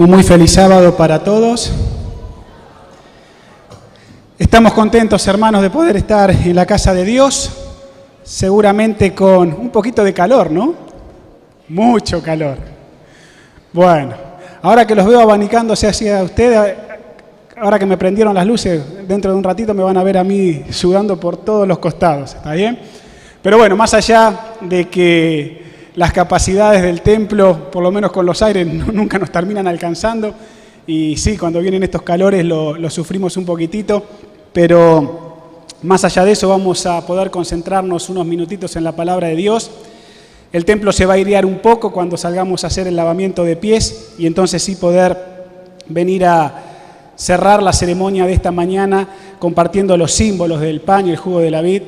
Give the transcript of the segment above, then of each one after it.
Un muy feliz sábado para todos. Estamos contentos, hermanos, de poder estar en la casa de Dios, seguramente con un poquito de calor, ¿no? Mucho calor. Bueno, ahora que los veo abanicándose hacia ustedes, ahora que me prendieron las luces, dentro de un ratito me van a ver a mí sudando por todos los costados, ¿está bien? Pero bueno, más allá de que las capacidades del templo, por lo menos con los aires, nunca nos terminan alcanzando. Y sí, cuando vienen estos calores lo sufrimos un poquitito, pero más allá de eso vamos a poder concentrarnos unos minutitos en la palabra de Dios. El templo se va a airear un poco cuando salgamos a hacer el lavamiento de pies y entonces sí poder venir a cerrar la ceremonia de esta mañana compartiendo los símbolos del pan y el jugo de la vid,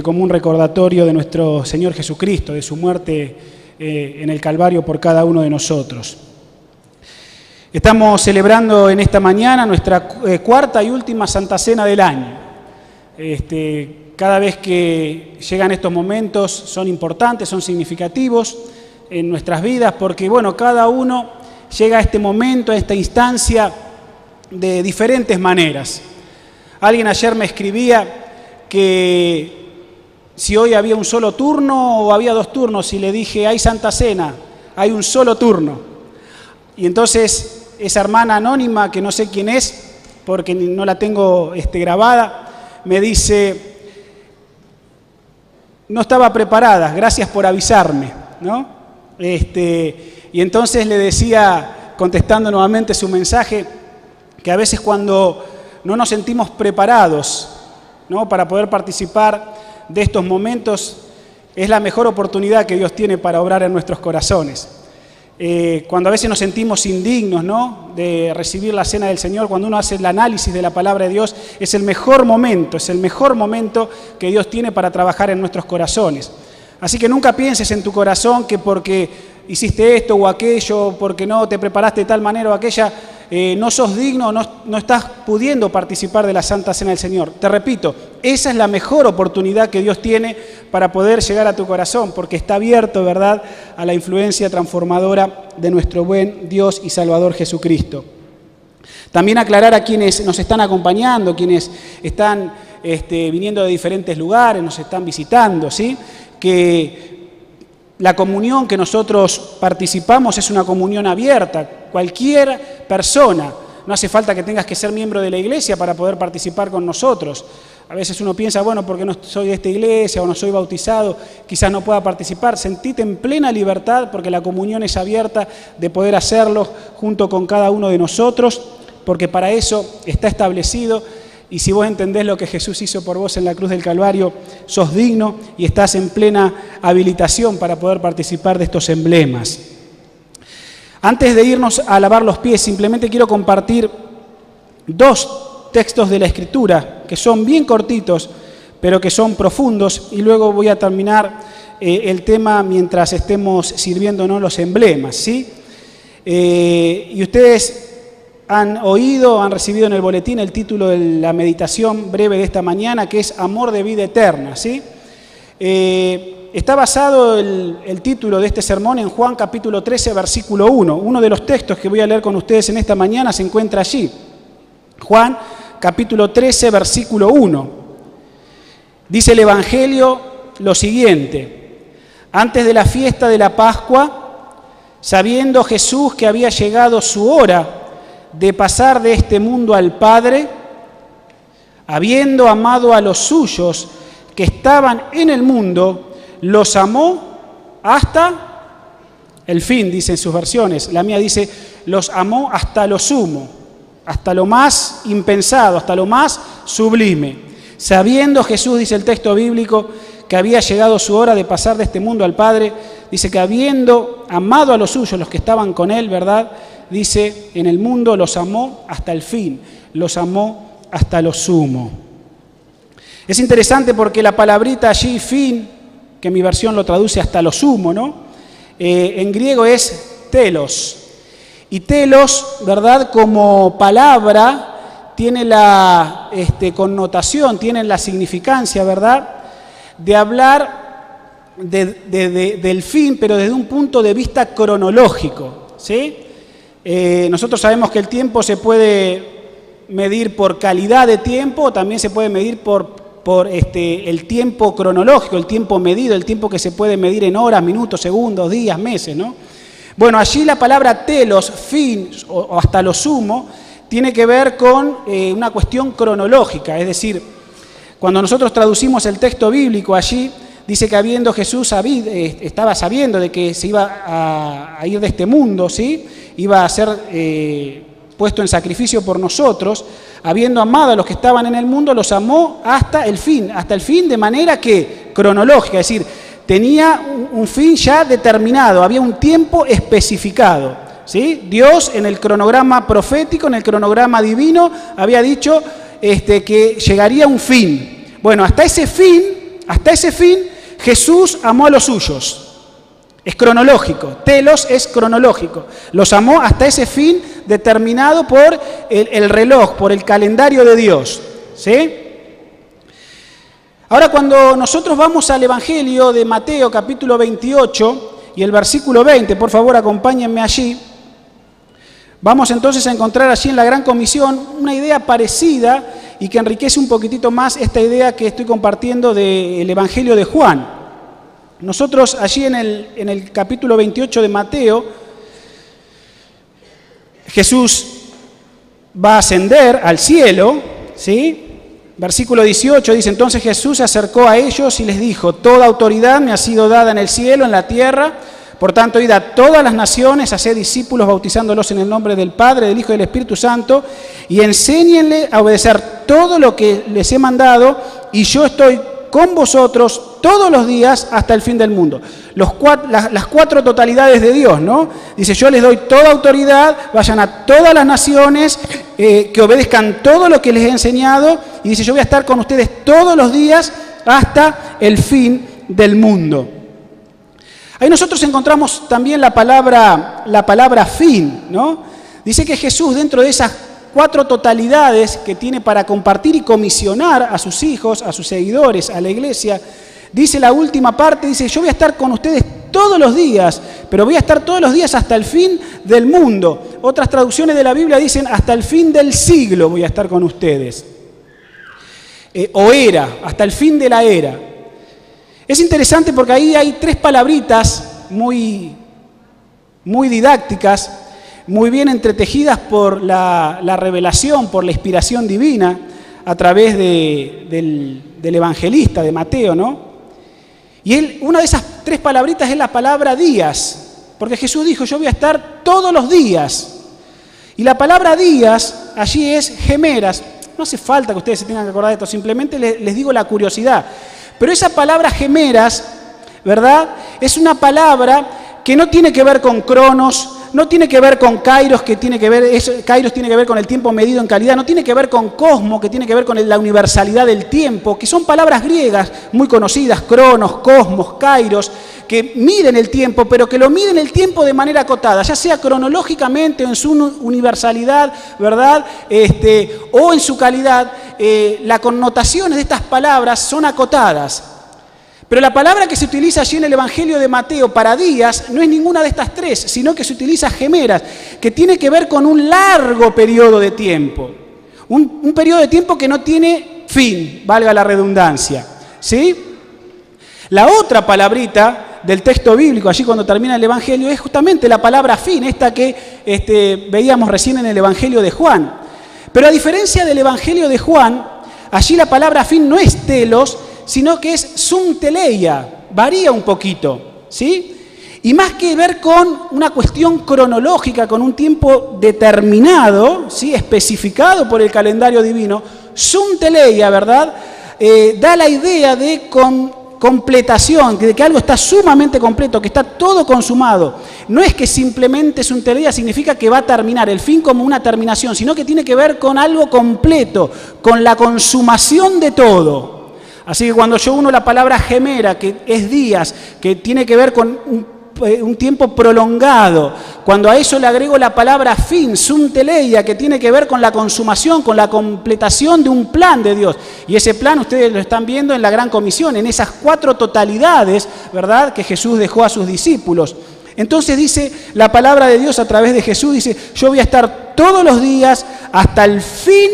como un recordatorio de nuestro Señor Jesucristo, de su muerte en el Calvario por cada uno de nosotros. Estamos celebrando en esta mañana nuestra cuarta y última Santa Cena del año. Cada vez que llegan estos momentos son importantes, son significativos en nuestras vidas, porque bueno, cada uno llega a este momento, a esta instancia de diferentes maneras. Alguien ayer me escribía que si hoy había un solo turno o había dos turnos, y le dije, hay Santa Cena, hay un solo turno. Y entonces esa hermana anónima, que no sé quién es, porque no la tengo grabada, me dice, no estaba preparada, gracias por avisarme, ¿no? Y entonces le decía, contestando nuevamente su mensaje, que a veces cuando no nos sentimos preparados, ¿no?, para poder participar de estos momentos, es la mejor oportunidad que Dios tiene para obrar en nuestros corazones. Cuando a veces nos sentimos indignos, ¿no?, de recibir la cena del Señor, cuando uno hace el análisis de la palabra de Dios, es el mejor momento que Dios tiene para trabajar en nuestros corazones. Así que nunca pienses en tu corazón que porque hiciste esto o aquello, porque no te preparaste de tal manera o aquella, no sos digno, no estás pudiendo participar de la Santa Cena del Señor. Te repito, esa es la mejor oportunidad que Dios tiene para poder llegar a tu corazón, porque está abierto, ¿verdad?, a la influencia transformadora de nuestro buen Dios y Salvador Jesucristo. También aclarar a quienes nos están acompañando, quienes están viniendo de diferentes lugares, nos están visitando, ¿sí?, que la comunión que nosotros participamos es una comunión abierta. Cualquier persona, no hace falta que tengas que ser miembro de la iglesia para poder participar con nosotros. A veces uno piensa, bueno, porque no soy de esta iglesia o no soy bautizado, quizás no pueda participar. Sentite en plena libertad porque la comunión es abierta de poder hacerlo junto con cada uno de nosotros, porque para eso está establecido. Y si vos entendés lo que Jesús hizo por vos en la cruz del Calvario, sos digno y estás en plena habilitación para poder participar de estos emblemas. Antes de irnos a lavar los pies, simplemente quiero compartir dos textos de la Escritura que son bien cortitos, pero que son profundos, y luego voy a terminar el tema mientras estemos sirviéndonos los emblemas, ¿sí? Y ustedes han oído, han recibido en el boletín el título de la meditación breve de esta mañana, que es Amor de vida eterna, ¿sí? Está basado el título de este sermón en Juan capítulo 13, versículo 1. Uno de los textos que voy a leer con ustedes en esta mañana se encuentra allí. Juan capítulo 13, versículo 1. Dice el Evangelio lo siguiente: antes de la fiesta de la Pascua, sabiendo Jesús que había llegado su hora de pasar de este mundo al Padre, habiendo amado a los suyos que estaban en el mundo, los amó hasta el fin, dicen sus versiones. La mía dice, los amó hasta lo sumo, hasta lo más impensado, hasta lo más sublime. Sabiendo Jesús, dice el texto bíblico, que había llegado su hora de pasar de este mundo al Padre, dice que habiendo amado a los suyos, los que estaban con él, ¿verdad?, dice, en el mundo los amó hasta el fin, los amó hasta lo sumo. Es interesante porque la palabrita allí, fin, que mi versión lo traduce hasta lo sumo, ¿no?, en griego es telos. Y telos, ¿verdad?, como palabra, tiene la connotación, tiene la significancia, ¿verdad?, de hablar del fin, pero desde un punto de vista cronológico, ¿sí? Nosotros sabemos que el tiempo se puede medir por calidad de tiempo, también se puede medir por el tiempo cronológico, el tiempo medido, el tiempo que se puede medir en horas, minutos, segundos, días, meses, ¿no? Bueno, allí la palabra telos, fin o hasta lo sumo, tiene que ver con una cuestión cronológica, es decir, cuando nosotros traducimos el texto bíblico allí, dice que habiendo Jesús estaba sabiendo de que se iba a ir de este mundo, ¿sí? Iba a ser puesto en sacrificio por nosotros, habiendo amado a los que estaban en el mundo, los amó hasta el fin de manera que cronológica, es decir, tenía un fin ya determinado, había un tiempo especificado, ¿sí? Dios en el cronograma profético, en el cronograma divino, había dicho que llegaría un fin. Bueno, hasta ese fin, Jesús amó a los suyos. Es cronológico, telos es cronológico. Los amó hasta ese fin determinado por el reloj, por el calendario de Dios, ¿sí? Ahora, cuando nosotros vamos al Evangelio de Mateo, capítulo 28, y el versículo 20, por favor, acompáñenme allí, vamos entonces a encontrar allí en la Gran Comisión una idea parecida y que enriquece un poquitito más esta idea que estoy compartiendo del Evangelio de Juan. Nosotros allí en el capítulo 28 de Mateo, Jesús va a ascender al cielo, ¿sí? Versículo 18 dice, entonces Jesús se acercó a ellos y les dijo, toda autoridad me ha sido dada en el cielo, en la tierra, por tanto, id a todas las naciones, haced discípulos, bautizándolos en el nombre del Padre, del Hijo y del Espíritu Santo, y enséñenle a obedecer todo lo que les he mandado, y yo estoy con vosotros todos los días hasta el fin del mundo. Las cuatro totalidades de Dios, ¿no? Dice, yo les doy toda autoridad, vayan a todas las naciones, que obedezcan todo lo que les he enseñado, y dice, yo voy a estar con ustedes todos los días hasta el fin del mundo. Ahí nosotros encontramos también la palabra fin, ¿no? Dice que Jesús, dentro de esas cuatro totalidades que tiene para compartir y comisionar a sus hijos, a sus seguidores, a la iglesia, dice la última parte, dice, yo voy a estar con ustedes todos los días, pero voy a estar todos los días hasta el fin del mundo. Otras traducciones de la Biblia dicen, hasta el fin del siglo voy a estar con ustedes. O era, hasta el fin de la era. Es interesante porque ahí hay tres palabritas muy didácticas, muy bien entretejidas por la revelación, por la inspiración divina a través del evangelista, de Mateo, ¿no? Y una de esas tres palabritas es la palabra días, porque Jesús dijo, yo voy a estar todos los días. Y la palabra días allí es gemeras. No hace falta que ustedes se tengan que acordar de esto, simplemente les digo la curiosidad. Pero esa palabra gemeras, ¿verdad? Es una palabra que no tiene que ver con cronos, no tiene que ver con kairos, kairos tiene que ver con el tiempo medido en calidad, no tiene que ver con cosmo, que tiene que ver con la universalidad del tiempo, que son palabras griegas muy conocidas, cronos, cosmos, kairos, que miden el tiempo, pero que lo miden el tiempo de manera acotada, ya sea cronológicamente o en su universalidad, ¿verdad? O en su calidad, las connotaciones de estas palabras son acotadas. Pero la palabra que se utiliza allí en el Evangelio de Mateo para días no es ninguna de estas tres, sino que se utiliza gemeras, que tiene que ver con un largo periodo de tiempo. Un periodo de tiempo que no tiene fin, valga la redundancia, ¿sí? La otra palabrita del texto bíblico, allí cuando termina el Evangelio, es justamente la palabra fin, esta que veíamos recién en el Evangelio de Juan. Pero a diferencia del Evangelio de Juan, allí la palabra fin no es telos, sino que es sunteleia, varía un poquito, ¿sí? Y más que ver con una cuestión cronológica, con un tiempo determinado, ¿sí? Especificado por el calendario divino, sunteleia, ¿verdad? Da la idea de completación, de que algo está sumamente completo, que está todo consumado. No es que simplemente sunteleia significa que va a terminar, el fin como una terminación, sino que tiene que ver con algo completo, con la consumación de todo. Así que cuando yo uno la palabra gemera, que es días, que tiene que ver con un tiempo prolongado, cuando a eso le agrego la palabra fin, sunteleia, que tiene que ver con la consumación, con la completación de un plan de Dios. Y ese plan ustedes lo están viendo en la Gran Comisión, en esas cuatro totalidades, ¿verdad?, que Jesús dejó a sus discípulos. Entonces dice la palabra de Dios a través de Jesús, dice, yo voy a estar todos los días hasta el fin,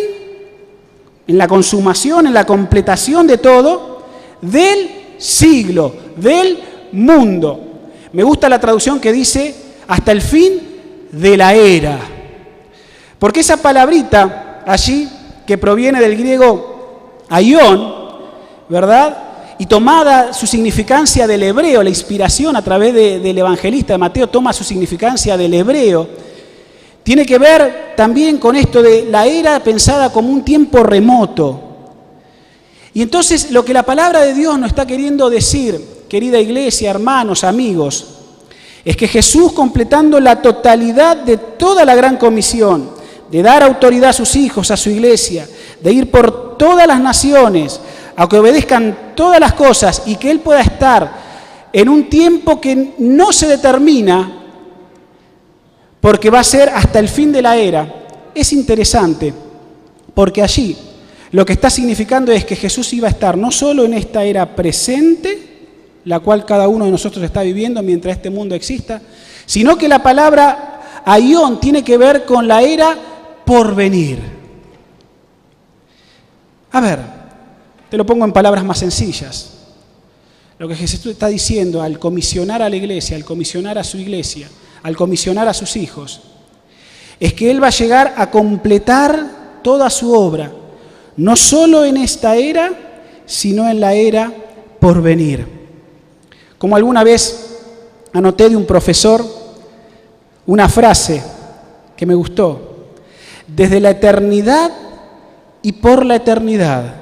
en la consumación, en la completación de todo, del siglo, del mundo. Me gusta la traducción que dice, hasta el fin de la era. Porque esa palabrita allí, que proviene del griego aion, ¿verdad? Y tomada su significancia del hebreo, la inspiración a través del evangelista de Mateo toma su significancia del hebreo, tiene que ver también con esto de la era pensada como un tiempo remoto. Y entonces lo que la palabra de Dios nos está queriendo decir, querida iglesia, hermanos, amigos, es que Jesús, completando la totalidad de toda la gran comisión, de dar autoridad a sus hijos, a su iglesia, de ir por todas las naciones, a que obedezcan todas las cosas y que Él pueda estar en un tiempo que no se determina, porque va a ser hasta el fin de la era. Es interesante, porque allí lo que está significando es que Jesús iba a estar no solo en esta era presente, la cual cada uno de nosotros está viviendo mientras este mundo exista, sino que la palabra aion tiene que ver con la era por venir. A ver, te lo pongo en palabras más sencillas. Lo que Jesús está diciendo al comisionar a la iglesia, al comisionar a su iglesia, al comisionar a sus hijos, es que Él va a llegar a completar toda su obra, no solo en esta era, sino en la era por venir. Como alguna vez anoté de un profesor una frase que me gustó: desde la eternidad y por la eternidad,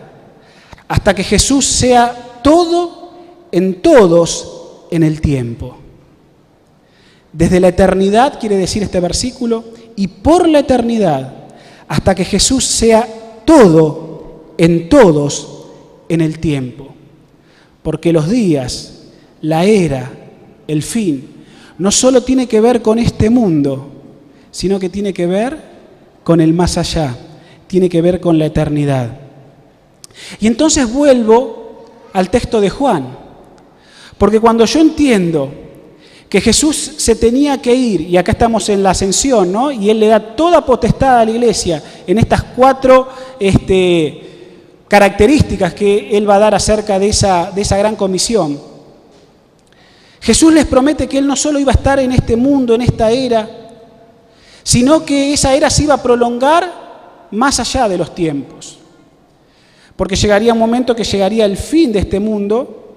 hasta que Jesús sea todo en todos en el tiempo. Desde la eternidad, quiere decir este versículo, y por la eternidad, hasta que Jesús sea todo en todos en el tiempo. Porque los días, la era, el fin, no solo tiene que ver con este mundo, sino que tiene que ver con el más allá, tiene que ver con la eternidad. Y entonces vuelvo al texto de Juan, porque cuando yo entiendo que Jesús se tenía que ir, y acá estamos en la ascensión, ¿no? Y Él le da toda potestad a la iglesia en estas 4 características que Él va a dar acerca de esa gran comisión. Jesús les promete que Él no solo iba a estar en este mundo, en esta era, sino que esa era se iba a prolongar más allá de los tiempos. Porque llegaría un momento que llegaría el fin de este mundo,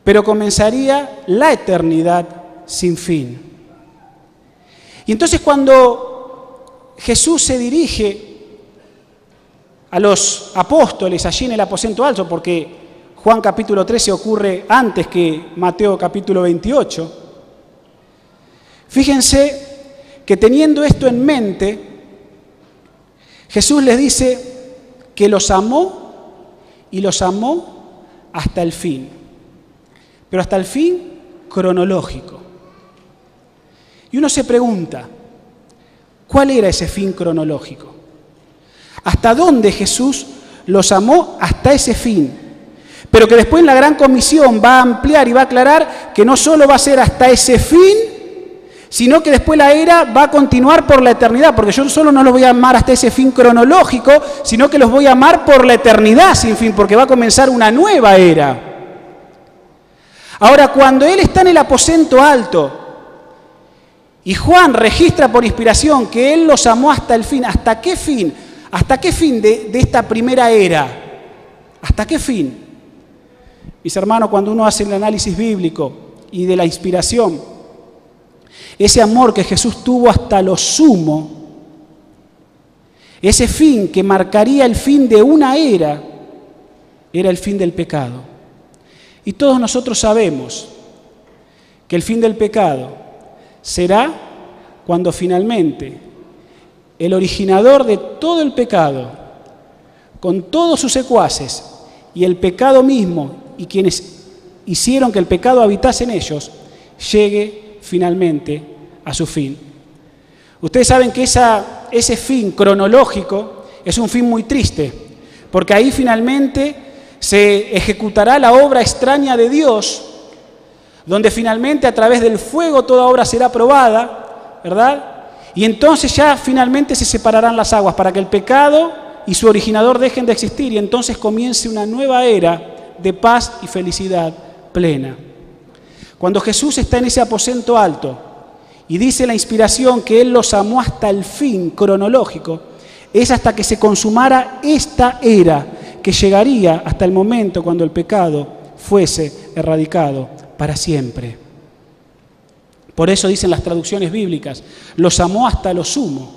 pero comenzaría la eternidad sin fin. Y entonces cuando Jesús se dirige a los apóstoles allí en el aposento alto, porque Juan capítulo 13 ocurre antes que Mateo capítulo 28, fíjense que teniendo esto en mente, Jesús les dice que los amó y los amó hasta el fin, pero hasta el fin cronológico. Y uno se pregunta, ¿cuál era ese fin cronológico? ¿Hasta dónde Jesús los amó hasta ese fin? Pero que después en la gran comisión va a ampliar y va a aclarar que no solo va a ser hasta ese fin, sino que después la era va a continuar por la eternidad, porque yo solo no los voy a amar hasta ese fin cronológico, sino que los voy a amar por la eternidad sin fin, porque va a comenzar una nueva era. Ahora, cuando Él está en el aposento alto y Juan registra por inspiración que Él los amó hasta el fin, ¿hasta qué fin? ¿Hasta qué fin de esta primera era? ¿Hasta qué fin? Mis hermanos, cuando uno hace el análisis bíblico y de la inspiración, ese amor que Jesús tuvo hasta lo sumo, ese fin que marcaría el fin de una era, era el fin del pecado. Y todos nosotros sabemos que el fin del pecado será cuando finalmente el originador de todo el pecado, con todos sus secuaces y el pecado mismo y quienes hicieron que el pecado habitase en ellos, llegue finalmente a su fin. Ustedes saben que ese fin cronológico es un fin muy triste, porque ahí finalmente se ejecutará la obra extraña de Dios, donde finalmente a través del fuego toda obra será probada, ¿verdad? Y entonces ya finalmente se separarán las aguas para que el pecado y su originador dejen de existir y entonces comience una nueva era de paz y felicidad plena. Cuando Jesús está en ese aposento alto y dice la inspiración que Él los amó hasta el fin cronológico, es hasta que se consumara esta era que llegaría hasta el momento cuando el pecado fuese erradicado para siempre. Por eso dicen las traducciones bíblicas, los amó hasta lo sumo,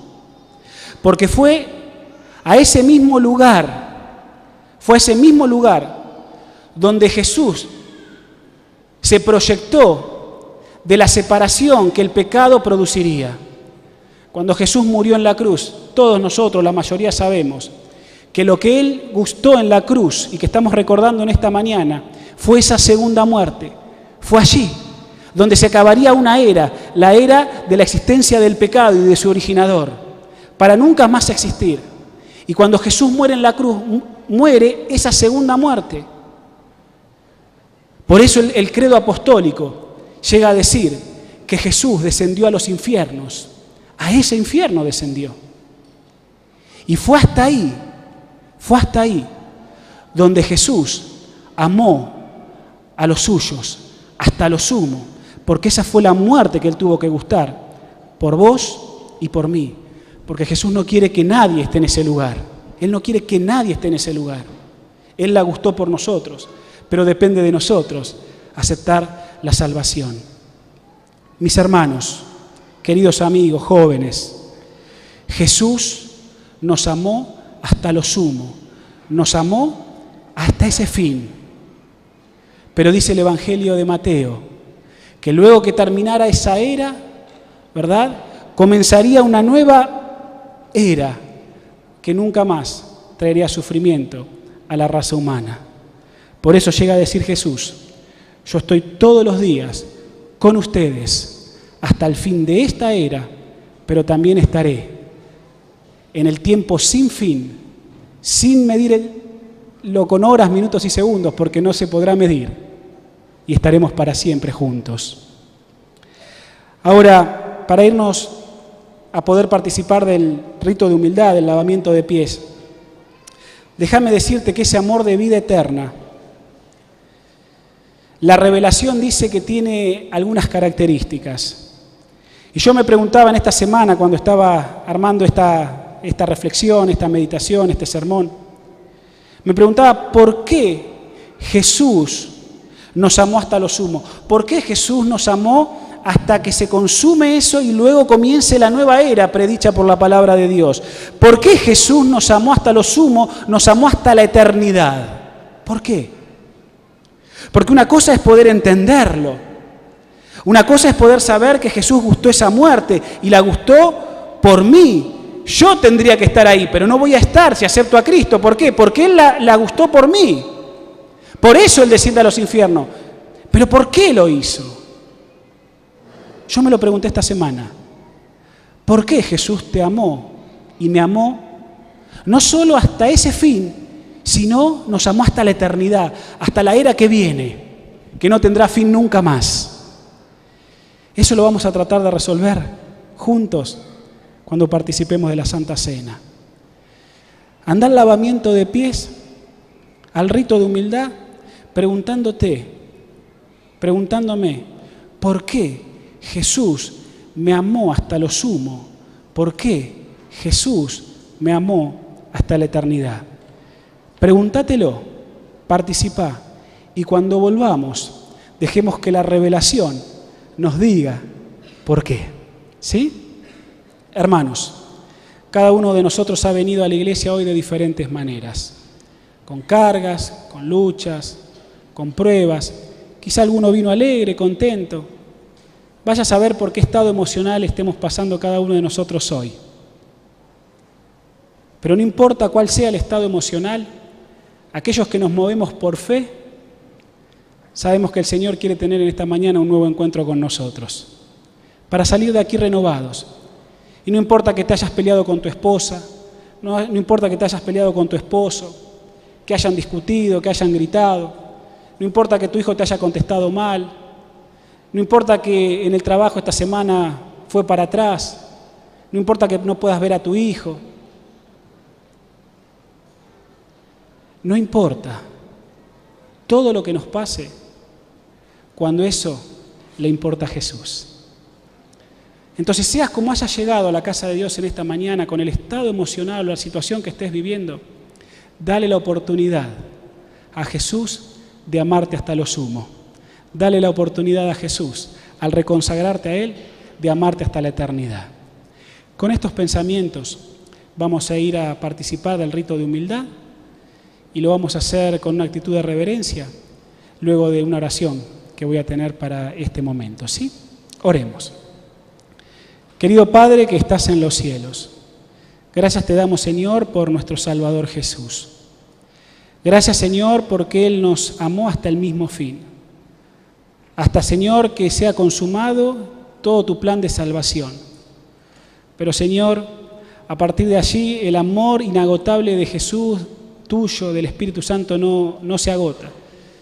porque fue a ese mismo lugar donde Jesús se proyectó de la separación que el pecado produciría. Cuando Jesús murió en la cruz, todos nosotros, la mayoría sabemos, que lo que Él gustó en la cruz y que estamos recordando en esta mañana, fue esa segunda muerte. Fue allí donde se acabaría una era, la era de la existencia del pecado y de su originador, para nunca más existir. Y cuando Jesús muere en la cruz, muere esa segunda muerte. Por eso el credo apostólico llega a decir que Jesús descendió a los infiernos, a ese infierno descendió. Y fue hasta ahí, donde Jesús amó a los suyos, hasta lo sumo, porque esa fue la muerte que Él tuvo que gustar, por vos y por mí. Porque Jesús no quiere que nadie esté en ese lugar. Él no quiere que nadie esté en ese lugar. Él la gustó por nosotros, pero depende de nosotros aceptar la salvación. Mis hermanos, queridos amigos, jóvenes, Jesús nos amó hasta lo sumo, nos amó hasta ese fin. Pero dice el Evangelio de Mateo, que luego que terminara esa era, ¿verdad?, comenzaría una nueva era que nunca más traería sufrimiento a la raza humana. Por eso llega a decir Jesús, yo estoy todos los días con ustedes hasta el fin de esta era, pero también estaré en el tiempo sin fin, sin medirlo con horas, minutos y segundos, porque no se podrá medir, y estaremos para siempre juntos. Ahora, para irnos a poder participar del rito de humildad, del lavamiento de pies, déjame decirte que ese amor de vida eterna, la revelación dice que tiene algunas características. Y yo me preguntaba en esta semana, cuando estaba armando esta reflexión, esta meditación, este sermón, me preguntaba por qué Jesús nos amó hasta lo sumo. ¿Por qué Jesús nos amó hasta que se consume eso y luego comience la nueva era predicha por la palabra de Dios? ¿Por qué Jesús nos amó hasta lo sumo, nos amó hasta la eternidad? ¿Por qué? Porque una cosa es poder entenderlo. Una cosa es poder saber que Jesús gustó esa muerte y la gustó por mí. Yo tendría que estar ahí, pero no voy a estar si acepto a Cristo. ¿Por qué? Porque Él la gustó por mí. Por eso Él desciende a los infiernos. ¿Pero por qué lo hizo? Yo me lo pregunté esta semana. ¿Por qué Jesús te amó y me amó? No solo hasta ese fin, sino nos amó hasta la eternidad, hasta la era que viene, que no tendrá fin nunca más. Eso lo vamos a tratar de resolver juntos cuando participemos de la Santa Cena. Anda al lavamiento de pies, al rito de humildad, preguntándome, ¿por qué Jesús me amó hasta lo sumo? ¿Por qué Jesús me amó hasta la eternidad? Pregúntatelo, participá, y cuando volvamos, dejemos que la revelación nos diga por qué. ¿Sí? Hermanos, cada uno de nosotros ha venido a la iglesia hoy de diferentes maneras, con cargas, con luchas, con pruebas. Quizá alguno vino alegre, contento. Vaya a saber por qué estado emocional estemos pasando cada uno de nosotros hoy. Pero no importa cuál sea el estado emocional, aquellos que nos movemos por fe, sabemos que el Señor quiere tener en esta mañana un nuevo encuentro con nosotros, para salir de aquí renovados. Y no importa que te hayas peleado con tu esposa, no importa que te hayas peleado con tu esposo, que hayan discutido, que hayan gritado, no importa que tu hijo te haya contestado mal, No importa que en el trabajo esta semana fue para atrás. No importa que no puedas ver a tu hijo. No importa. Todo lo que nos pase, cuando eso le importa a Jesús. Entonces, seas como hayas llegado a la casa de Dios en esta mañana, con el estado emocional o la situación que estés viviendo, dale la oportunidad a Jesús de amarte hasta lo sumo. Dale la oportunidad a Jesús, al reconsagrarte a Él, de amarte hasta la eternidad. Con estos pensamientos vamos a ir a participar del rito de humildad y lo vamos a hacer con una actitud de reverencia, luego de una oración que voy a tener para este momento. ¿Sí? Oremos. Querido Padre que estás en los cielos, gracias te damos, Señor, por nuestro Salvador Jesús. Gracias, Señor, porque Él nos amó hasta el mismo fin. Hasta, Señor, que sea consumado todo tu plan de salvación. Pero, Señor, a partir de allí, el amor inagotable de Jesús, tuyo, del Espíritu Santo, no se agota,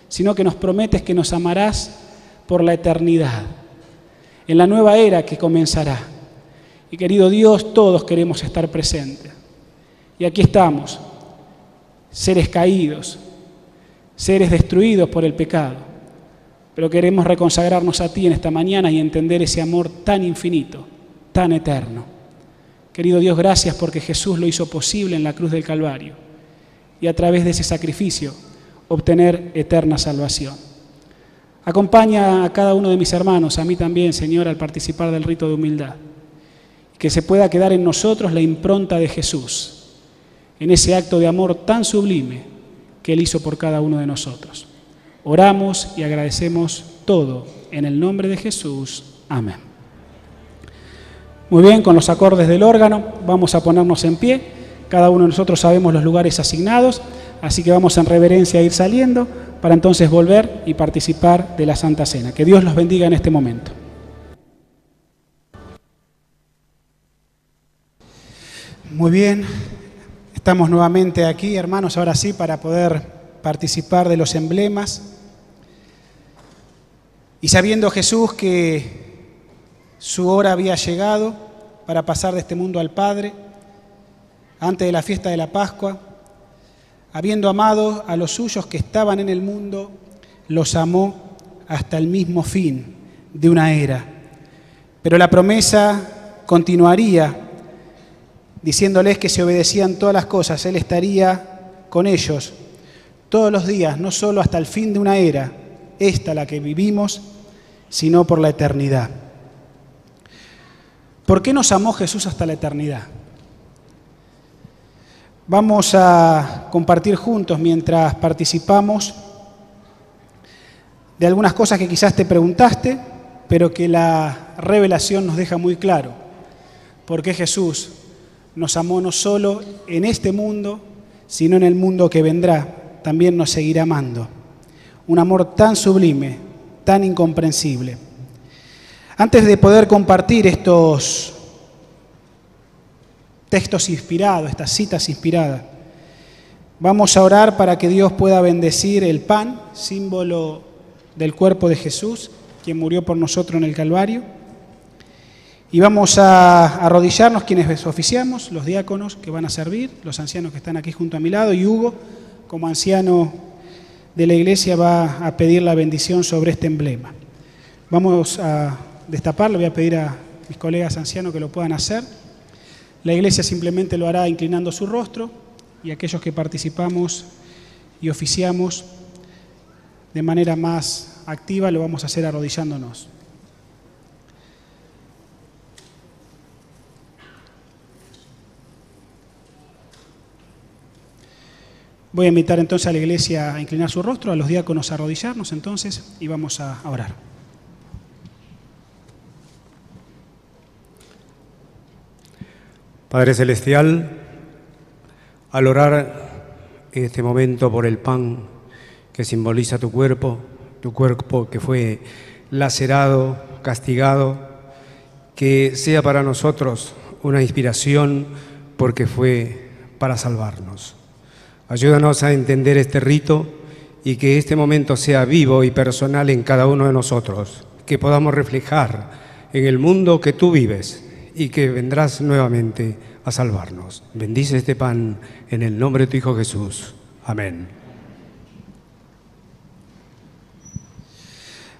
sino que nos prometes que nos amarás por la eternidad, en la nueva era que comenzará. Y, querido Dios, todos queremos estar presentes. Y aquí estamos, seres caídos, seres destruidos por el pecado, pero queremos reconsagrarnos a ti en esta mañana y entender ese amor tan infinito, tan eterno. Querido Dios, gracias porque Jesús lo hizo posible en la cruz del Calvario y a través de ese sacrificio obtener eterna salvación. Acompaña a cada uno de mis hermanos, a mí también, Señor, al participar del rito de humildad, que se pueda quedar en nosotros la impronta de Jesús, en ese acto de amor tan sublime que Él hizo por cada uno de nosotros. Oramos y agradecemos todo en el nombre de Jesús. Amén. Muy bien, con los acordes del órgano vamos a ponernos en pie. Cada uno de nosotros sabemos los lugares asignados, así que vamos en reverencia a ir saliendo para entonces volver y participar de la Santa Cena. Que Dios los bendiga en este momento. Muy bien, estamos nuevamente aquí, hermanos, ahora sí, para poder participar de los emblemas. Y sabiendo Jesús que su hora había llegado para pasar de este mundo al Padre, antes de la fiesta de la Pascua, habiendo amado a los suyos que estaban en el mundo, los amó hasta el mismo fin de una era. Pero la promesa continuaría, diciéndoles que si obedecían todas las cosas, Él estaría con ellos todos los días, no solo hasta el fin de una era, esta la que vivimos, sino por la eternidad. ¿Por qué nos amó Jesús hasta la eternidad? Vamos a compartir juntos mientras participamos de algunas cosas que quizás te preguntaste, pero que la revelación nos deja muy claro. ¿Por qué Jesús nos amó no solo en este mundo, sino en el mundo que vendrá? También nos seguirá amando. Un amor tan sublime, tan incomprensible. Antes de poder compartir estos textos inspirados, estas citas inspiradas, vamos a orar para que Dios pueda bendecir el pan, símbolo del cuerpo de Jesús, quien murió por nosotros en el Calvario. Y vamos a arrodillarnos quienes oficiamos, los diáconos que van a servir, los ancianos que están aquí junto a mi lado, y Hugo, como anciano de la iglesia, va a pedir la bendición sobre este emblema. Vamos a destaparlo, voy a pedir a mis colegas ancianos que lo puedan hacer. La iglesia simplemente lo hará inclinando su rostro, y aquellos que participamos y oficiamos de manera más activa lo vamos a hacer arrodillándonos. Voy a invitar entonces a la iglesia a inclinar su rostro, a los diáconos a arrodillarnos entonces, y vamos a orar. Padre Celestial, al orar en este momento por el pan que simboliza tu cuerpo que fue lacerado, castigado, que sea para nosotros una inspiración porque fue para salvarnos. Ayúdanos a entender este rito y que este momento sea vivo y personal en cada uno de nosotros. que podamos reflejar en el mundo que tú vives y que vendrás nuevamente a salvarnos. Bendice este pan en el nombre de tu Hijo Jesús. Amén.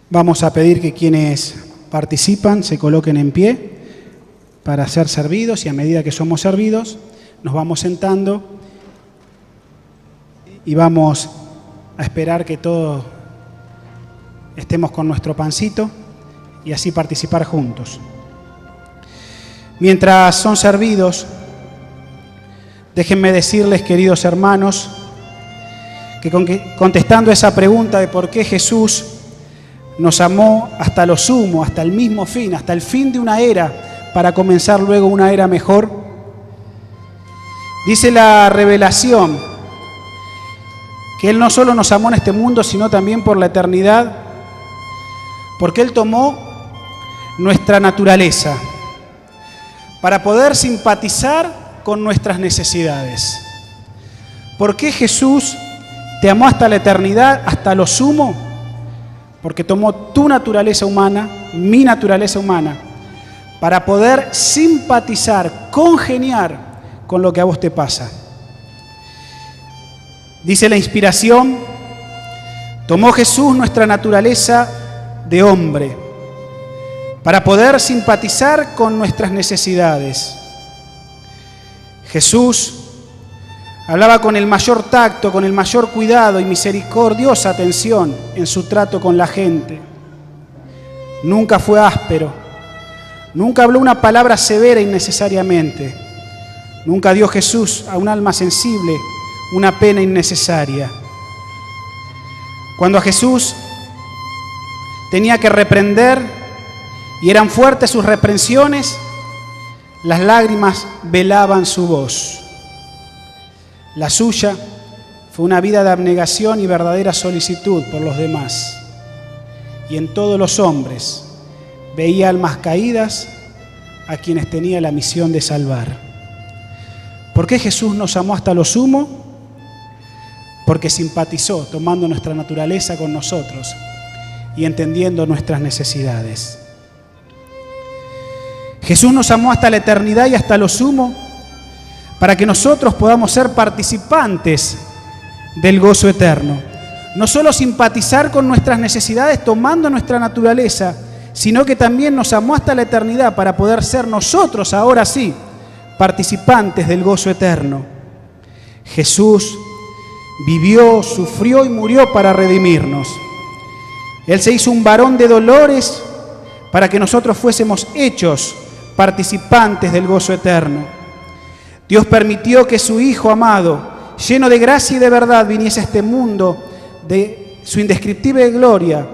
Vamos a pedir que quienes participan se coloquen en pie para ser servidos, y a medida que somos servidos nos vamos sentando y vamos a esperar que todos estemos con nuestro pancito y así participar juntos. Mientras son servidos, déjenme decirles, queridos hermanos, que contestando esa pregunta de por qué Jesús nos amó hasta lo sumo, hasta el mismo fin, hasta el fin de una era, para comenzar luego una era mejor, dice la revelación que Él no solo nos amó en este mundo, sino también por la eternidad, porque Él tomó nuestra naturaleza para poder simpatizar con nuestras necesidades. ¿Por qué Jesús te amó hasta la eternidad, hasta lo sumo? Porque tomó tu naturaleza humana, mi naturaleza humana, para poder simpatizar, congeniar con lo que a vos te pasa. Dice la inspiración, tomó Jesús nuestra naturaleza de hombre para poder simpatizar con nuestras necesidades. Jesús hablaba con el mayor tacto, con el mayor cuidado y misericordiosa atención en su trato con la gente. Nunca fue áspero. Nunca habló una palabra severa innecesariamente. Nunca dio Jesús a un alma sensible una pena innecesaria. Cuando a Jesús tenía que reprender y eran fuertes sus reprensiones, las lágrimas velaban su voz. La suya fue una vida de abnegación y verdadera solicitud por los demás. Y en todos los hombres veía almas caídas a quienes tenía la misión de salvar. ¿Por qué Jesús nos amó hasta lo sumo? Porque simpatizó, tomando nuestra naturaleza con nosotros y entendiendo nuestras necesidades. Jesús nos amó hasta la eternidad y hasta lo sumo para que nosotros podamos ser participantes del gozo eterno. No solo simpatizar con nuestras necesidades tomando nuestra naturaleza, sino que también nos amó hasta la eternidad para poder ser nosotros, ahora sí, participantes del gozo eterno. Jesús vivió, sufrió y murió para redimirnos. Él se hizo un varón de dolores para que nosotros fuésemos hechos participantes del gozo eterno. Dios permitió que su Hijo amado, lleno de gracia y de verdad, viniese a este mundo de su indescriptible gloria,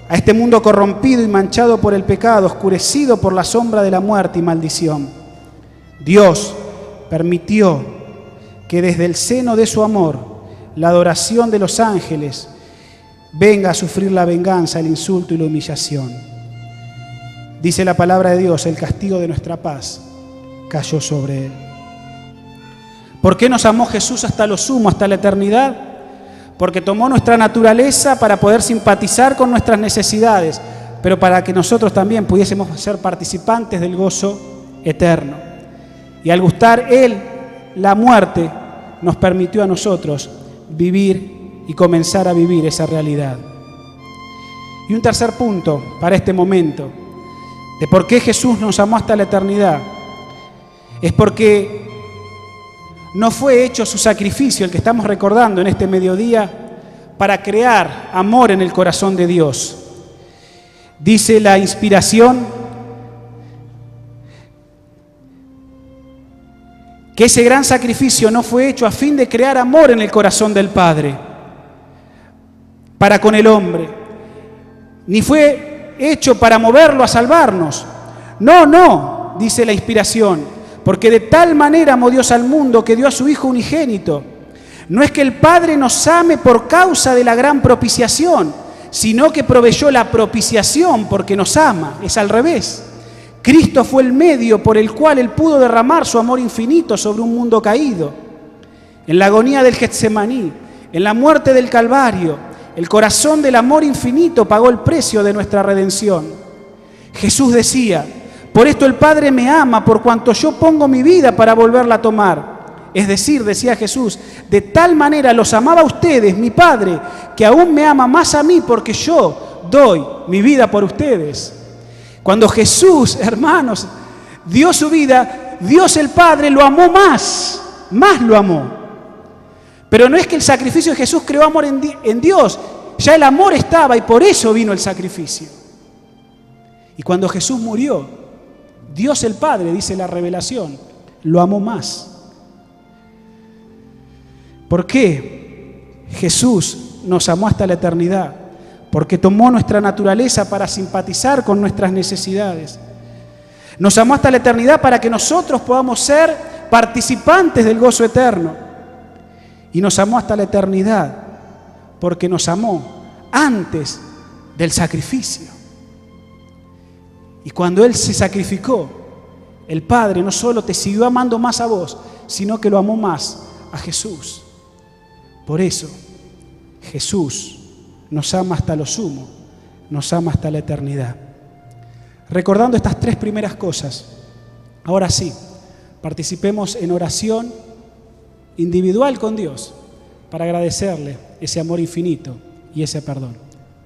a este mundo corrompido y manchado por el pecado, oscurecido por la sombra de la muerte y maldición. Dios permitió que desde el seno de su amor, la adoración de los ángeles, venga a sufrir la venganza, el insulto y la humillación. Dice la palabra de Dios, el castigo de nuestra paz cayó sobre Él. ¿Por qué nos amó Jesús hasta lo sumo, hasta la eternidad? Porque tomó nuestra naturaleza para poder simpatizar con nuestras necesidades, pero para que nosotros también pudiésemos ser participantes del gozo eterno. Y al gustar Él la muerte, nos permitió a nosotros vivir y comenzar a vivir esa realidad. Y un tercer punto para este momento, de por qué Jesús nos amó hasta la eternidad, es porque no fue hecho su sacrificio, el que estamos recordando en este mediodía, para crear amor en el corazón de Dios. Dice la inspiración que ese gran sacrificio no fue hecho a fin de crear amor en el corazón del Padre para con el hombre, ni fue hecho para moverlo a salvarnos. No, dice la inspiración, porque de tal manera amó Dios al mundo que dio a su Hijo unigénito. No es que el Padre nos ame por causa de la gran propiciación, sino que proveyó la propiciación porque nos ama. Es al revés. Cristo fue el medio por el cual Él pudo derramar su amor infinito sobre un mundo caído. En la agonía del Getsemaní, en la muerte del Calvario, El corazón del amor infinito pagó el precio de nuestra redención. Jesús decía: por esto el Padre me ama, por cuanto yo pongo mi vida para volverla a tomar. Es decir, decía Jesús, de tal manera los amaba a ustedes, mi Padre, que aún me ama más a mí, porque yo doy mi vida por ustedes. Cuando Jesús, hermanos, dio su vida, Dios el Padre lo amó más lo amó. Pero no es que el sacrificio de Jesús creó amor en Dios, ya el amor estaba y por eso vino el sacrificio. Y cuando Jesús murió, Dios el Padre, dice la revelación, lo amó más. ¿Por qué Jesús nos amó hasta la eternidad? Porque tomó nuestra naturaleza para simpatizar con nuestras necesidades. Nos amó hasta la eternidad para que nosotros podamos ser participantes del gozo eterno. Y nos amó hasta la eternidad porque nos amó antes del sacrificio. Y cuando Él se sacrificó, el Padre no solo te siguió amando más a vos, sino que lo amó más a Jesús. Por eso, Jesús nos ama hasta lo sumo, nos ama hasta la eternidad. Recordando estas tres primeras cosas, ahora sí, participemos en oración individual con Dios para agradecerle ese amor infinito y ese perdón.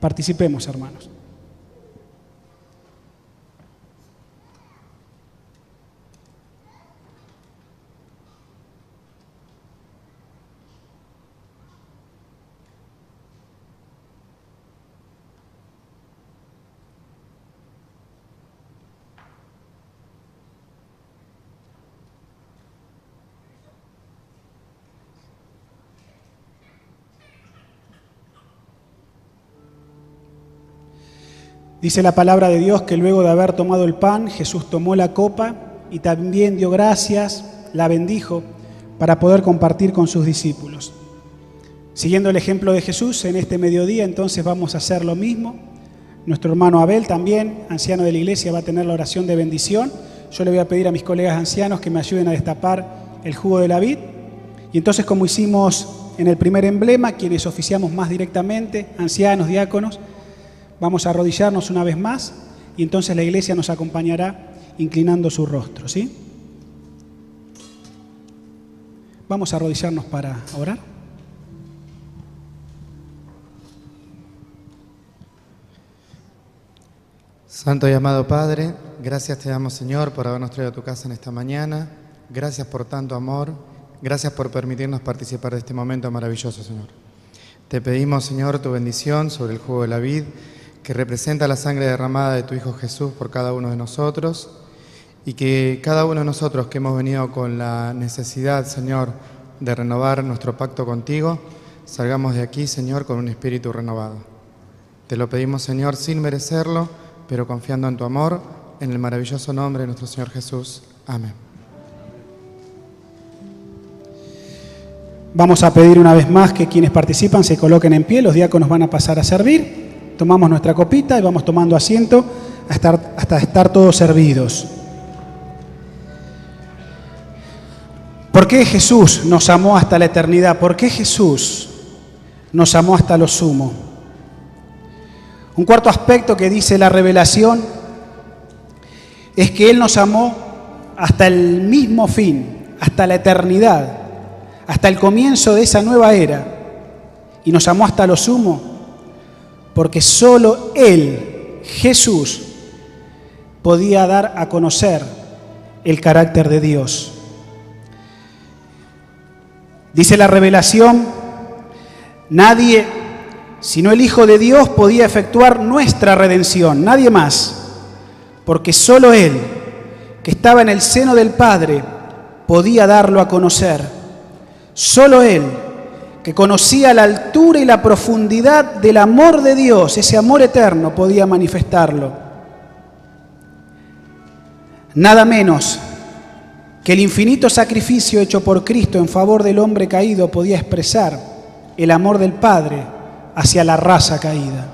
Participemos, hermanos. Dice la palabra de Dios que luego de haber tomado el pan, Jesús tomó la copa y también dio gracias, la bendijo para poder compartir con sus discípulos. Siguiendo el ejemplo de Jesús, en este mediodía entonces vamos a hacer lo mismo. Nuestro hermano Abel también, anciano de la iglesia, va a tener la oración de bendición. Yo le voy a pedir a mis colegas ancianos que me ayuden a destapar el jugo de la vid. Y entonces, como hicimos en el primer emblema, quienes oficiamos más directamente, ancianos, diáconos, vamos a arrodillarnos una vez más y entonces la iglesia nos acompañará inclinando su rostro, ¿sí? Vamos a arrodillarnos para orar. Santo y amado Padre, gracias te damos, Señor, por habernos traído a tu casa en esta mañana. Gracias por tanto amor. Gracias por permitirnos participar de este momento maravilloso, Señor. Te pedimos, Señor, tu bendición sobre el jugo de la vid, que representa la sangre derramada de tu Hijo Jesús por cada uno de nosotros, y que cada uno de nosotros que hemos venido con la necesidad, Señor, de renovar nuestro pacto contigo, salgamos de aquí, Señor, con un espíritu renovado. Te lo pedimos, Señor, sin merecerlo, pero confiando en tu amor, en el maravilloso nombre de nuestro Señor Jesús. Amén. Vamos a pedir una vez más que quienes participan se coloquen en pie, los diáconos van a pasar a servir. Tomamos nuestra copita y vamos tomando asiento hasta estar todos servidos. ¿Por qué Jesús nos amó hasta la eternidad? ¿Por qué Jesús nos amó hasta lo sumo? Un cuarto aspecto que dice la revelación es que Él nos amó hasta el mismo fin, hasta la eternidad, hasta el comienzo de esa nueva era. Y nos amó hasta lo sumo porque solo Él, Jesús, podía dar a conocer el carácter de Dios. Dice la revelación, nadie, sino el Hijo de Dios, podía efectuar nuestra redención, nadie más, porque solo Él, que estaba en el seno del Padre, podía darlo a conocer. Solo Él, que conocía la altura y la profundidad del amor de Dios, ese amor eterno, podía manifestarlo. Nada menos que el infinito sacrificio hecho por Cristo en favor del hombre caído podía expresar el amor del Padre hacia la raza caída.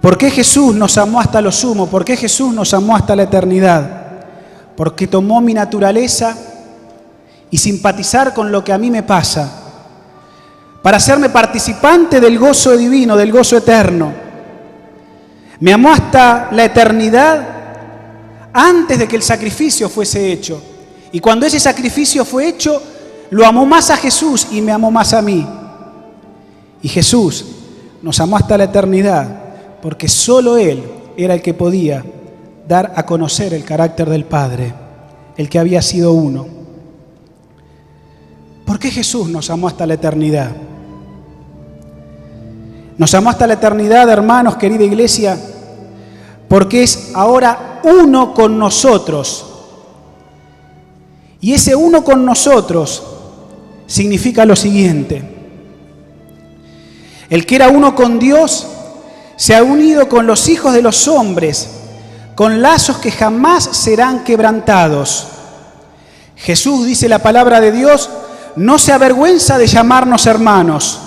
¿Por qué Jesús nos amó hasta lo sumo? ¿Por qué Jesús nos amó hasta la eternidad? Porque tomó mi naturaleza y simpatizar con lo que a mí me pasa, para hacerme participante del gozo divino, del gozo eterno. Me amó hasta la eternidad antes de que el sacrificio fuese hecho. Y cuando ese sacrificio fue hecho, lo amó más a Jesús y me amó más a mí. Y Jesús nos amó hasta la eternidad porque solo Él era el que podía dar a conocer el carácter del Padre, el que había sido uno. ¿Por qué Jesús nos amó hasta la eternidad? Nos amó hasta la eternidad, hermanos, querida iglesia, porque es ahora uno con nosotros. Y ese uno con nosotros significa lo siguiente: el que era uno con Dios se ha unido con los hijos de los hombres, con lazos que jamás serán quebrantados. Jesús, dice la palabra de Dios, no se avergüenza de llamarnos hermanos.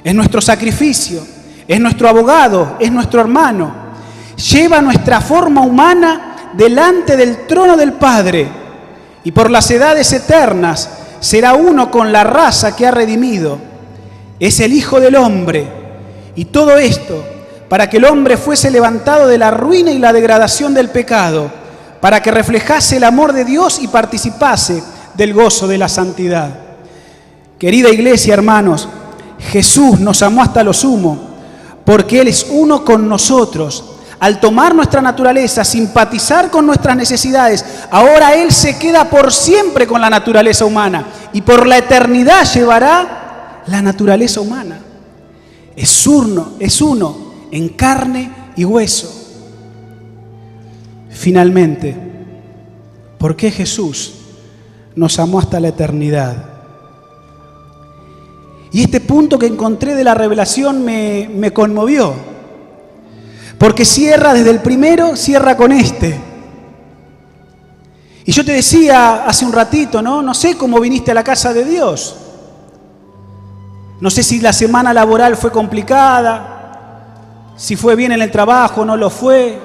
Es nuestro sacrificio, es nuestro abogado, es nuestro hermano. Lleva nuestra forma humana delante del trono del Padre y por las edades eternas será uno con la raza que ha redimido. Es el Hijo del Hombre. Y todo esto para que el hombre fuese levantado de la ruina y la degradación del pecado, para que reflejase el amor de Dios y participase del gozo de la santidad. Querida iglesia, hermanos, Jesús nos amó hasta lo sumo, porque Él es uno con nosotros. Al tomar nuestra naturaleza, simpatizar con nuestras necesidades, ahora Él se queda por siempre con la naturaleza humana y por la eternidad llevará la naturaleza humana. Es uno en carne y hueso. Finalmente, ¿por qué Jesús nos amó hasta la eternidad? Y este punto que encontré de la revelación me conmovió, porque cierra desde el primero, cierra con este. Y yo te decía hace un ratito, no sé cómo viniste a la casa de Dios. No sé si la semana laboral fue complicada, si fue bien en el trabajo o no lo fue,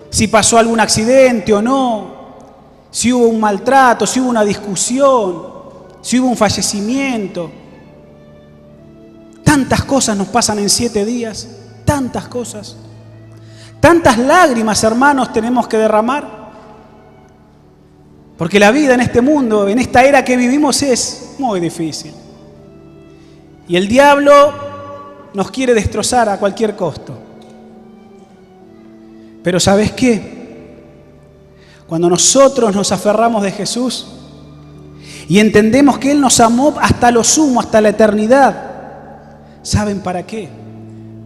si pasó algún accidente o no, si hubo un maltrato, si hubo una discusión, si hubo un fallecimiento. Tantas cosas nos pasan en 7 días, tantas cosas. Tantas lágrimas, hermanos, tenemos que derramar. Porque la vida en este mundo, en esta era que vivimos, es muy difícil. Y el diablo nos quiere destrozar a cualquier costo. Pero ¿sabes qué? Cuando nosotros nos aferramos de Jesús y entendemos que Él nos amó hasta lo sumo, hasta la eternidad, ¿saben para qué?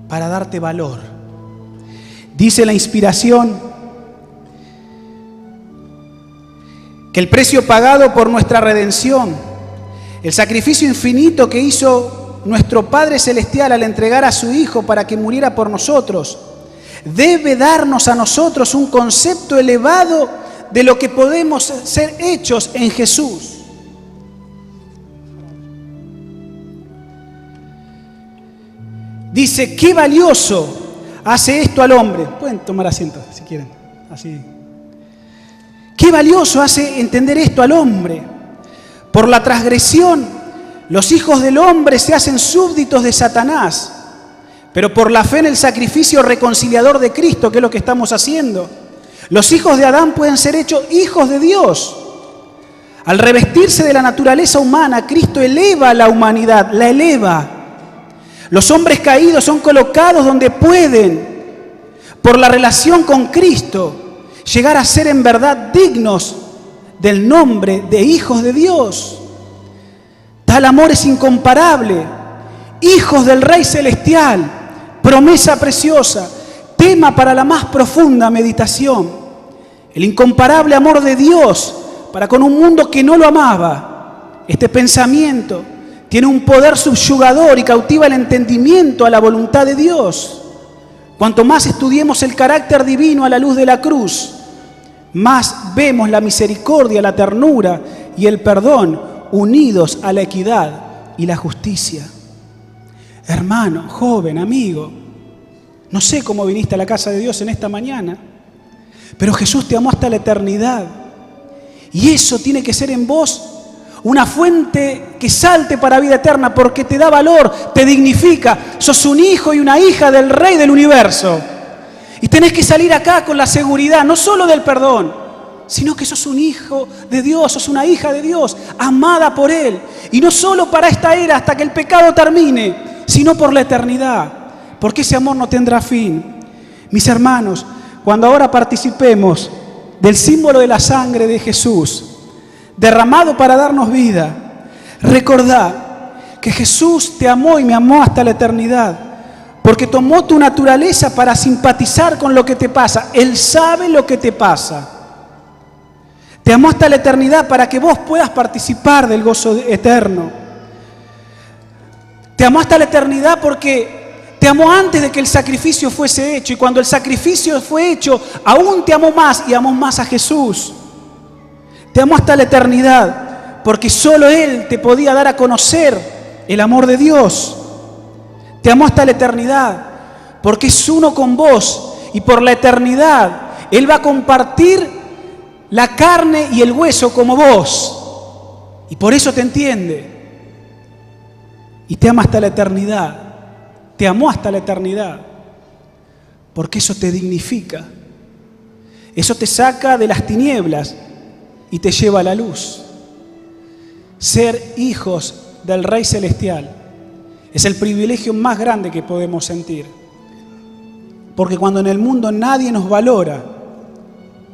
Para darte valor. Dice la inspiración que el precio pagado por nuestra redención, el sacrificio infinito que hizo nuestro Padre Celestial al entregar a su Hijo para que muriera por nosotros, debe darnos a nosotros un concepto elevado de lo que podemos ser hechos en Jesús. Dice, qué valioso hace esto al hombre. Pueden tomar asiento si quieren, así. Qué valioso hace entender esto al hombre. Por la transgresión, los hijos del hombre se hacen súbditos de Satanás, pero por la fe en el sacrificio reconciliador de Cristo, que es lo que estamos haciendo, los hijos de Adán pueden ser hechos hijos de Dios. Al revestirse de la naturaleza humana, Cristo eleva a la humanidad, la eleva. Los hombres caídos son colocados donde pueden, por la relación con Cristo, llegar a ser en verdad dignos del nombre de hijos de Dios. Tal amor es incomparable. Hijos del Rey Celestial, promesa preciosa, tema para la más profunda meditación. El incomparable amor de Dios para con un mundo que no lo amaba. Este pensamiento tiene un poder subyugador y cautiva el entendimiento a la voluntad de Dios. Cuanto más estudiemos el carácter divino a la luz de la cruz, más vemos la misericordia, la ternura y el perdón unidos a la equidad y la justicia. Hermano, joven, amigo, no sé cómo viniste a la casa de Dios en esta mañana, pero Jesús te amó hasta la eternidad. Y eso tiene que ser en vos una fuente que salte para vida eterna porque te da valor, te dignifica. Sos un hijo y una hija del Rey del universo. Y tenés que salir acá con la seguridad, no solo del perdón, sino que sos un hijo de Dios, sos una hija de Dios, amada por Él. Y no solo para esta era, hasta que el pecado termine, sino por la eternidad, porque ese amor no tendrá fin. Mis hermanos, cuando ahora participemos del símbolo de la sangre de Jesús, derramado para darnos vida, recordá que Jesús te amó y me amó hasta la eternidad, porque tomó tu naturaleza para simpatizar con lo que te pasa. Él sabe lo que te pasa. Te amó hasta la eternidad para que vos puedas participar del gozo eterno. Te amó hasta la eternidad porque te amó antes de que el sacrificio fuese hecho. Y cuando el sacrificio fue hecho, aún te amó más y amó más a Jesús. Te amó hasta la eternidad porque solo Él te podía dar a conocer el amor de Dios. Te amó hasta la eternidad porque es uno con vos y por la eternidad Él va a compartir la carne y el hueso como vos. Y por eso te entiende. Y te ama hasta la eternidad. Te amó hasta la eternidad. Porque eso te dignifica. Eso te saca de las tinieblas y te lleva a la luz. Ser hijos del Rey Celestial es el privilegio más grande que podemos sentir. Porque cuando en el mundo nadie nos valora,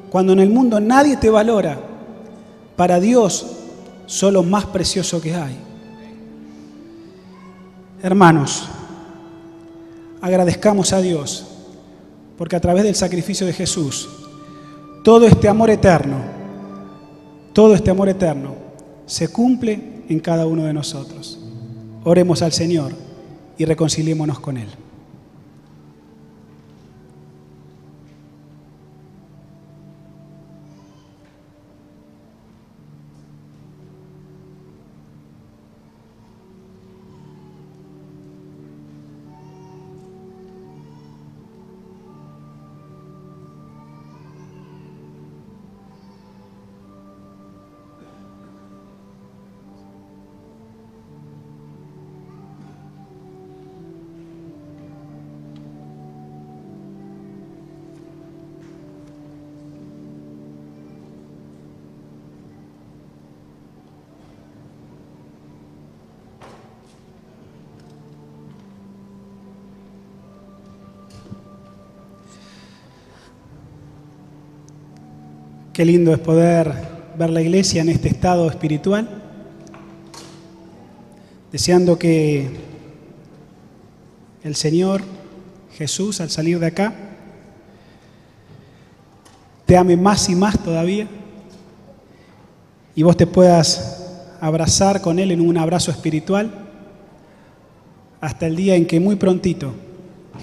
cuando en el mundo nadie te valora, para Dios sos lo más precioso que hay. Hermanos, agradezcamos a Dios, porque a través del sacrificio de Jesús, todo este amor eterno se cumple en cada uno de nosotros. Oremos al Señor y reconciliémonos con Él. Qué lindo es poder ver la iglesia en este estado espiritual, deseando que el Señor Jesús, al salir de acá, te ame más y más todavía y vos te puedas abrazar con Él en un abrazo espiritual hasta el día en que muy prontito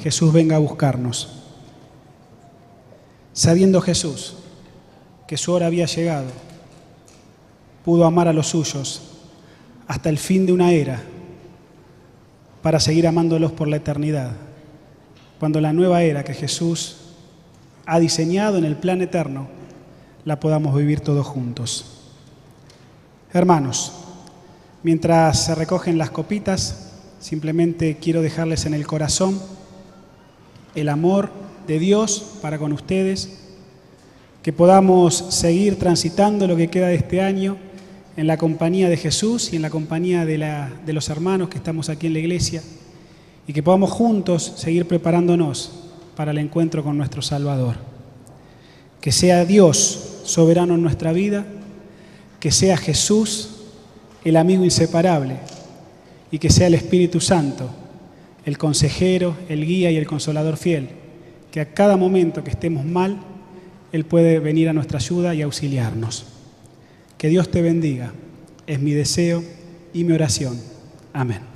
Jesús venga a buscarnos. Sabiendo Jesús que su hora había llegado, pudo amar a los suyos hasta el fin de una era para seguir amándolos por la eternidad, cuando la nueva era que Jesús ha diseñado en el plan eterno la podamos vivir todos juntos. Hermanos, mientras se recogen las copitas, simplemente quiero dejarles en el corazón el amor de Dios para con ustedes, que podamos seguir transitando lo que queda de este año en la compañía de Jesús y en la compañía de los hermanos que estamos aquí en la iglesia, y que podamos juntos seguir preparándonos para el encuentro con nuestro Salvador. Que sea Dios soberano en nuestra vida, que sea Jesús el amigo inseparable, y que sea el Espíritu Santo el consejero, el guía y el consolador fiel, que a cada momento que estemos mal, Él puede venir a nuestra ayuda y auxiliarnos. Que Dios te bendiga, es mi deseo y mi oración. Amén.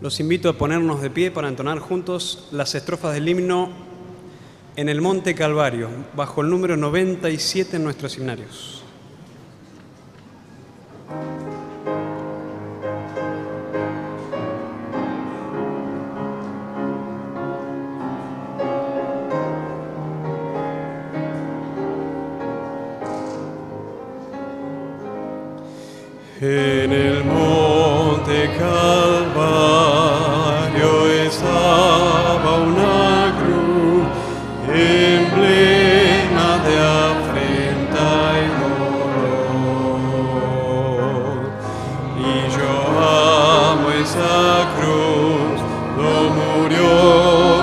Los invito a ponernos de pie para entonar juntos las estrofas del himno en el Monte Calvario, bajo el número 97 en nuestros himnarios. En el monte Calvario estaba una cruz, emblema de afrenta y dolor. Y yo amo esa cruz, lo murió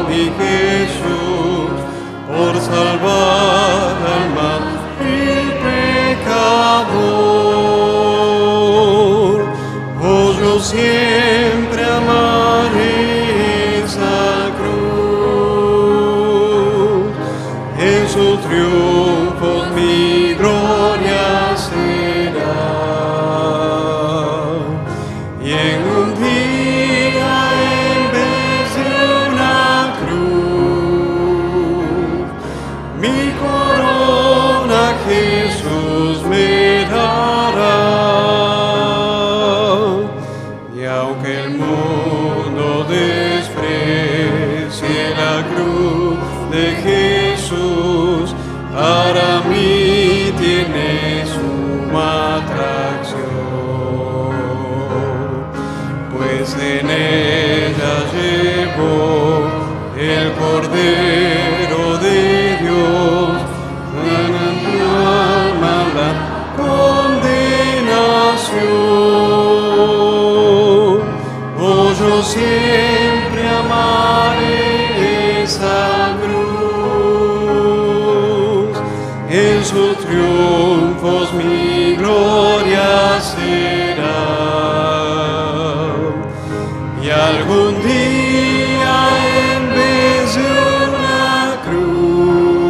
mi Jesús por salvar al mal y pecador. Siempre amaré esa cruz, en su triunfo mi gloria será. Y en un día en vez de una cruz, mi corona Jesús me dará. Aunque el mundo desprecie la cruz de Jesús, para mí tiene suma atracción, pues en ella llevó el Cordero de Dios, ganando mi alma la condenación. Yo siempre amaré esa cruz, en sus triunfos mi gloria será. Y algún día en vez de una cruz,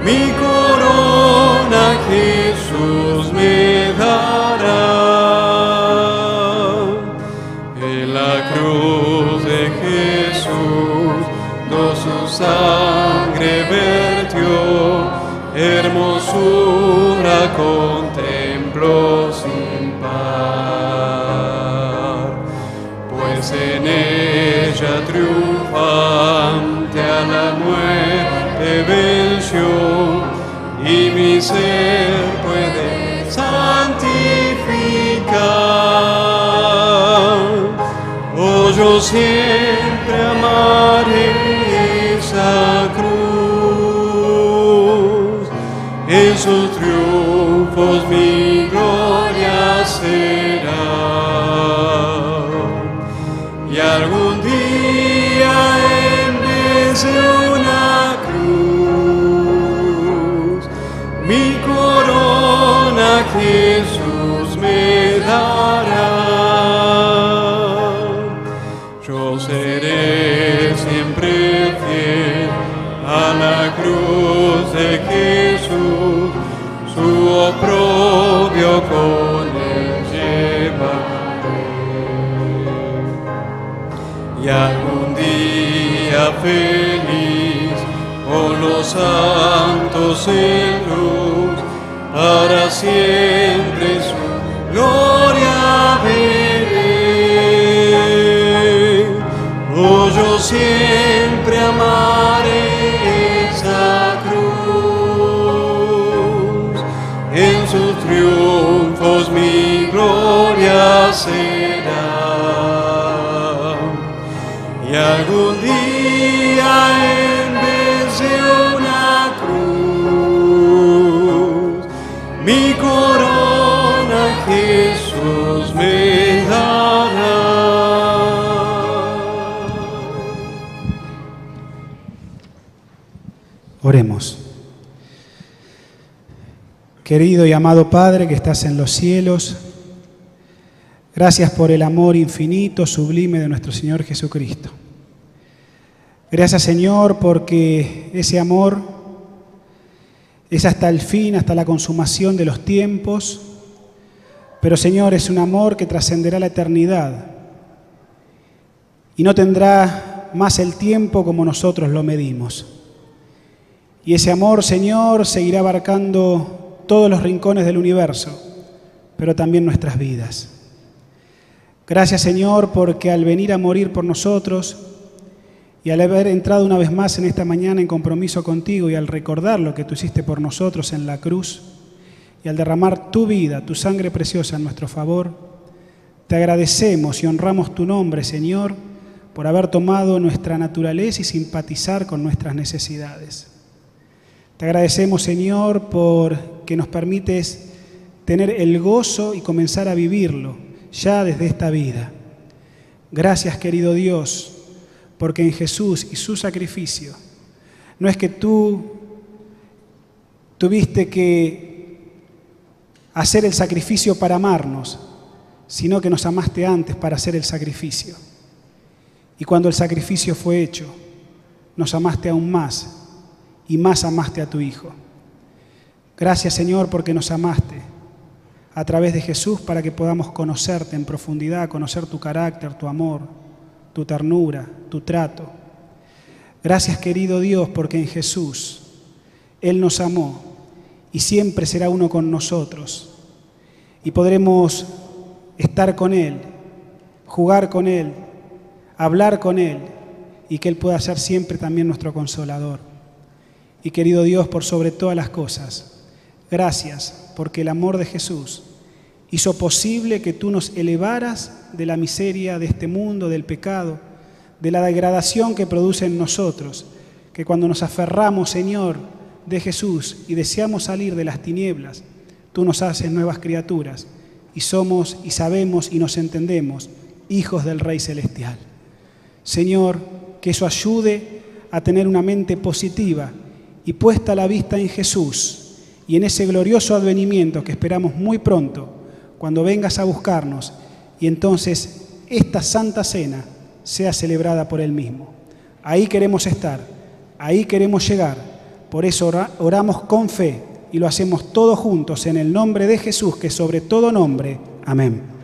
mi corona Jesús me dará. Su sangre vertió, hermosura contemplo sin par, pues en ella triunfante a la muerte venció, y mi ser puede santificar. Oh, yo siempre amaré esa cruz, en sus triunfos mi gloria será. Y algún día en vez de una cruz, mi corona Jesús me dará. Yo seré siempre fiel a la cruz de Jesús, su oprobio con él llevaré. Y algún día feliz con los santos en luz, para siempre su gloria veré. Oh, yo siempre amaré esa cruz, en sus triunfos mi gloria será. Y algún día en vez de una cruz, mi corona Jesús me dará. Oremos. Querido y amado Padre que estás en los cielos, gracias por el amor infinito, sublime de nuestro Señor Jesucristo. Gracias, Señor, porque ese amor es hasta el fin, hasta la consumación de los tiempos, pero, Señor, es un amor que trascenderá la eternidad y no tendrá más el tiempo como nosotros lo medimos. Y ese amor, Señor, seguirá abarcando todos los rincones del universo, pero también nuestras vidas. Gracias, Señor, porque al venir a morir por nosotros y al haber entrado una vez más en esta mañana en compromiso contigo y al recordar lo que tú hiciste por nosotros en la cruz y al derramar tu vida, tu sangre preciosa en nuestro favor, te agradecemos y honramos tu nombre, Señor, por haber tomado nuestra naturaleza y simpatizar con nuestras necesidades. Te agradecemos, Señor, porque nos permites tener el gozo y comenzar a vivirlo ya desde esta vida. Gracias, querido Dios, porque en Jesús y su sacrificio, no es que tú tuviste que hacer el sacrificio para amarnos, sino que nos amaste antes para hacer el sacrificio. Y cuando el sacrificio fue hecho, nos amaste aún más y más amaste a tu Hijo. Gracias, Señor, porque nos amaste a través de Jesús para que podamos conocerte en profundidad, conocer tu carácter, tu amor, tu ternura, tu trato. Gracias, querido Dios, porque en Jesús Él nos amó y siempre será uno con nosotros. Y podremos estar con Él, jugar con Él, hablar con Él y que Él pueda ser siempre también nuestro consolador. Y querido Dios, por sobre todas las cosas, gracias porque el amor de Jesús hizo posible que tú nos elevaras de la miseria de este mundo, del pecado, de la degradación que produce en nosotros, que cuando nos aferramos, Señor, de Jesús y deseamos salir de las tinieblas, tú nos haces nuevas criaturas y somos y sabemos y nos entendemos hijos del Rey Celestial. Señor, que eso ayude a tener una mente positiva y puesta la vista en Jesús y en ese glorioso advenimiento que esperamos muy pronto, cuando vengas a buscarnos y entonces esta Santa Cena sea celebrada por Él mismo. Ahí queremos estar, ahí queremos llegar, por eso oramos con fe y lo hacemos todos juntos en el nombre de Jesús, que sobre todo nombre. Amén.